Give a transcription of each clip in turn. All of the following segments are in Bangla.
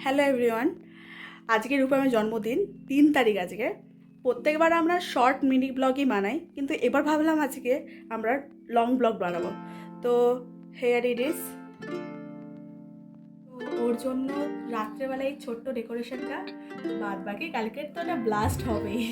হ্যালো এভরিওয়ান, আজকে রূপমের জন্মদিন 3 তারিখ। আজকে প্রত্যেকবার আমরা শর্ট মিনি ব্লগই বানাই, কিন্তু এবার ভাবলাম আজকে আমরা লং ব্লগ বানাবো। তো হেয়ার ইট ইজ। ওর জন্য রাত্রেবেলায় এই ছোট্ট ডেকোরেশনটা, বাদ বাকি কালকের তো এটা ব্লাস্ট হবেই।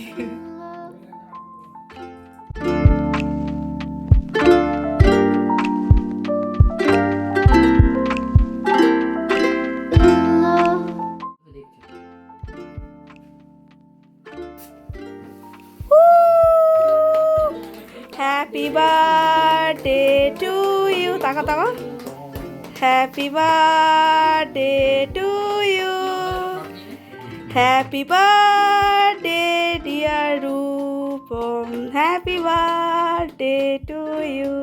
Happy birthday to you. তাকা তাকা। Happy birthday to you. Happy birthday dear Rupam. Happy birthday to you.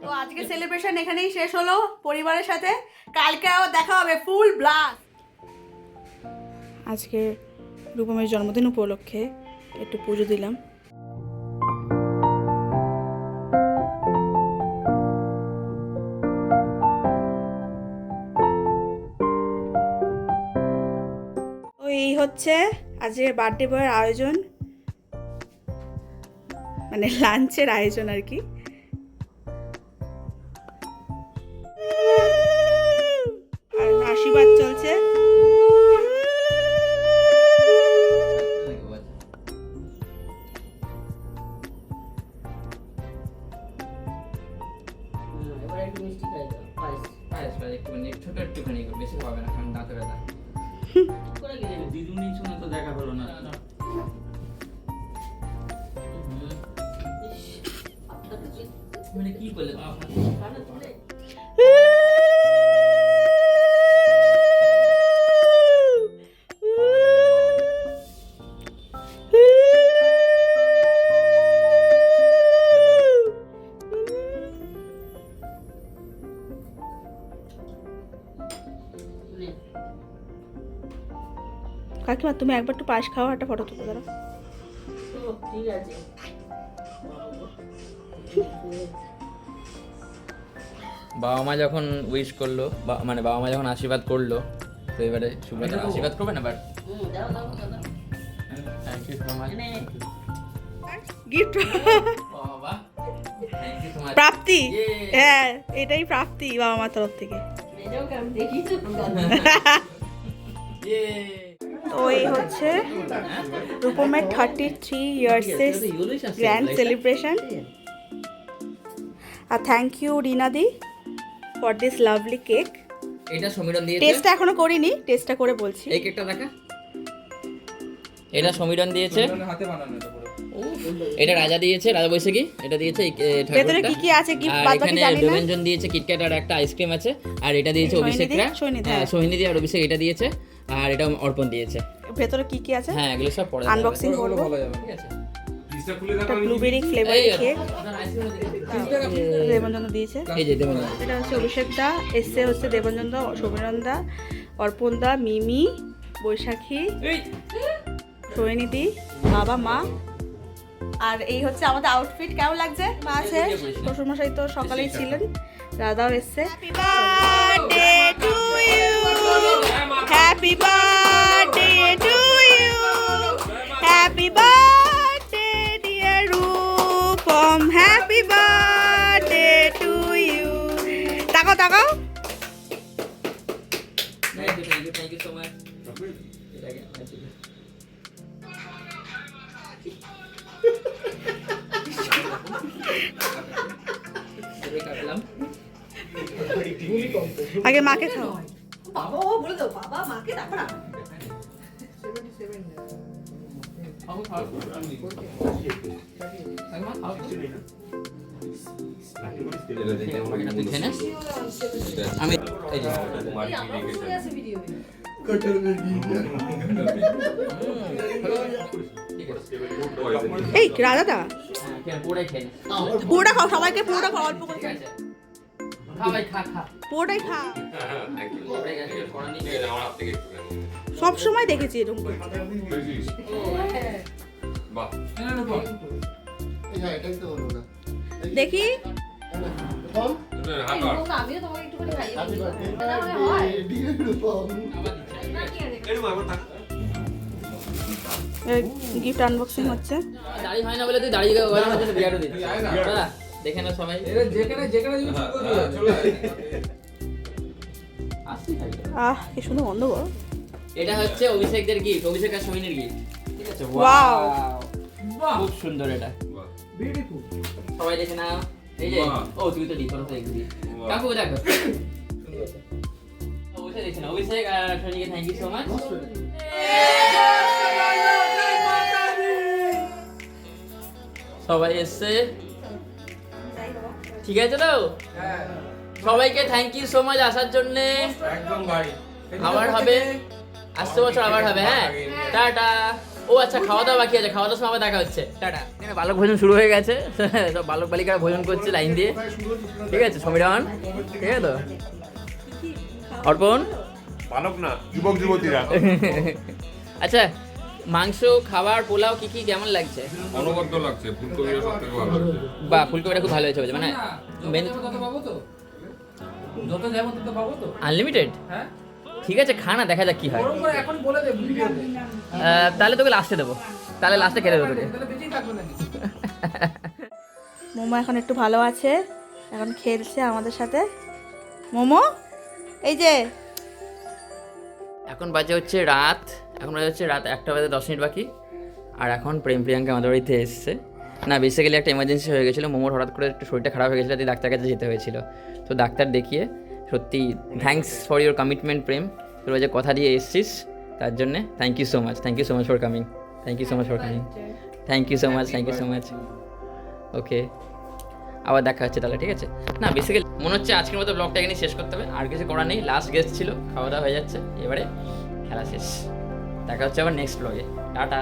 তো আজকে সেলিব্রেশন এখানেই শেষ হলো পরিবারের সাথে। কালকে আবার দেখা হবে ফুল ব্লাস্ট। আজকে রূপমের জন্মদিন উপলক্ষে একটু পুজো দিলাম। তো এই হচ্ছে আজকে বার্থডে বয়ের আয়োজন, মানে লাঞ্চের আয়োজন আর কি। আর আশীর্বাদ চলছে। একটুখানি বেশি হবে না, কারণ দাঁতে ব্যথা। দিদুনি শুনে তো দেখা হলো না। মানে কি করলে কাকিমা, তুমি একবার একটু পাশ খাও, একটা ফটো তুলে দাও। ঠিক আছে। বাবা মা যখন উইশ করলো, মানে বাবা মা যখন আশীর্বাদ করলো, তো এবারে সুব্রত আশীর্বাদ করবে না? But thank you so much. Gift বাবা থ্যাংক ইউ সো মাচ। প্রাপ্তি। হ্যাঁ, এটাই প্রাপ্তি বাবা মার তরফ থেকে। তো এই হচ্ছে রূপমের 33 ইয়ার্সের গ্র্যান্ড সেলিব্রেশন। আর থ্যাংক ইউ রিনাদি ফর দিস লাভলি কেক। এটা সমীরণ দিয়েছে। টেস্টটা এখনো করিনি, টেস্টটা করে বলছি। এই কেকটা দেখা। এটা সমীরণ দিয়েছে, হাতে বানানো এটা পুরো। এটা রাজা দিয়েছে, রাজা বৈশাখী এটা দিয়েছে। ভেতরে কি কি আছে গিফট বাদ বাকি জানি না। দেবেঞ্জন দিয়েছে কিটক্যাট আর একটা আইসক্রিম আছে। আর এটা দিয়েছে অভিষেকরা, সোহিনীদি আর অভিষেক এটা দিয়েছে। আর এটা অর্পণ দিয়েছে। ভেতরে কি কি আছে হ্যাঁ, এগুলো সব পরে আনবক্সিং করব। বলা যাবে ঠিক আছে। পিসটা খুলে একটা দেখাও। ব্লুবেরি ফ্লেভার কেক দেবঞ্জন দিয়েছে। এই যে দেবেঞ্জন। এটা হচ্ছে অভিষেক দা, এসছে হচ্ছে দেবঞ্জন দা, সমীরণ দা, অর্পণ দা, মিমি, বৈশাখী, সোহিনীদি, বাবা মা। আর এই হচ্ছে আমাদের আউটফিট। কেমন লাগছে? মা আছে, শ্বশুরমশাই তো সকালেই ছিলেন, দাদাও এসছে। Happy birthday to you, happy birthday to you, happy birthday dear Rupam, happy birthday to you. তাকাও তাকাও। Thank you so much. আগে মাকে খাও। বাবা ও বলে দাও, বাবা মাকে দেখো না। আমি এই যে এই রাধাদা পুরোটাই খেয়ে নে। পুরোটা খাও, সবাইকে পুরোটা খাও, অল্প করে ঠিক আছে খা ভাই খা খা পুরোটাই খা। হয়ে গেছে, করা নেই। সব সময় দেখেছি এরকম করে। দেখি আমিও তোমাকে একটুখানি খাইয়ে দিই। না হলে হয়। গিফট আনবক্সিং হচ্ছে। দাড়ি হয় না বলে তুই দাড়ি গলানোর জন্য বিয়ারও দিচ্ছিস। দাদা, দেখে নাও সবাই। আসছি খাই। কি সুন্দর গন্ধ গো। এটা হচ্ছে অভিষেকদের গিফট, অভিষেক আর সোহিনীর গিফট। ঠিক আছে, Wow! খুব সুন্দর এটা। সবাই দেখে নাও। এই যে ও তুই তো দি, তোর তো দেখবি। কাকু দেখো। অভিষেক দেখে নাও, অভিষেক আর সোহিনীকে থ্যাংক ইউ সো মাচ। সবাই এসছে, ঠিক আছে তো? সবাইকে থ্যাংক ইউ সো মাচ আসার জন্য। একদম ভাই। আবার হবে, আসছে বছর আবার হবে। হ্যাঁ, টাটা। ও আচ্ছা, খাওয়া দাওয়া বাকি আছে, খাওয়া দাওয়ার সময় আবার দেখা হচ্ছে। টাটা। এখানে বালক ভোজন শুরু হয়ে গেছে, সব বালক বালিকারা ভোজন করছে লাইন দিয়ে। ঠিক আছে, সমীরণ, ঠিক আছে তো? অর্পণ। বালক না, যুবক যুবতীরা। আচ্ছা, মাংস খাবার পোলাও কি কি কেমন লাগছে? অনবদ্য লাগছে, ফুলকপিটা সব থেকে ভালো লাগছে। বা ফুলকপিটা খুব ভালো হয়েছে বলছে, মানে আনলিমিটেড। ঠিক আছে, খা না, দেখা যাক কি হয়। তাহলে তোকে লাস্টে দেবো, তাহলে লাস্টে খেতে দেবো তোকে। মোমো এখন একটু ভালো আছে, এখন খেলছে আমাদের সাথে। মোমো এই যে এখন বাজে হচ্ছে রাত 1:10 বাকি। আর এখন প্রেম প্রিয়াঙ্কা আমাদের বাড়িতে এসছে। না, বেসিক্যালি একটা এমার্জেন্সি হয়ে গেছিলো, মোমোর হঠাৎ করে একটু শরীরটা খারাপ হয়ে গেছিলো, তাই ডাক্তার কাছে যেতে হয়েছিল। তো ডাক্তার দেখিয়ে সত্যি thanks for your commitment Prem, তোর যে কথা দিয়ে এসছিস তার জন্যে thank you so much for coming. Thank you so much okay, আবার দেখা হচ্ছে তাহলে, ঠিক আছে? না, বেসিক্যালি মনে হচ্ছে আজকের মতো ব্লগটা এখানে শেষ করতে হবে, আর কিছু করার নেই। লাস্ট গেস্ট ছিল, খাওয়া দাওয়া হয়ে যাচ্ছে, এবারে খেলা শেষ। দেখা হচ্ছে আবার নেক্সট ব্লগে। টাটা।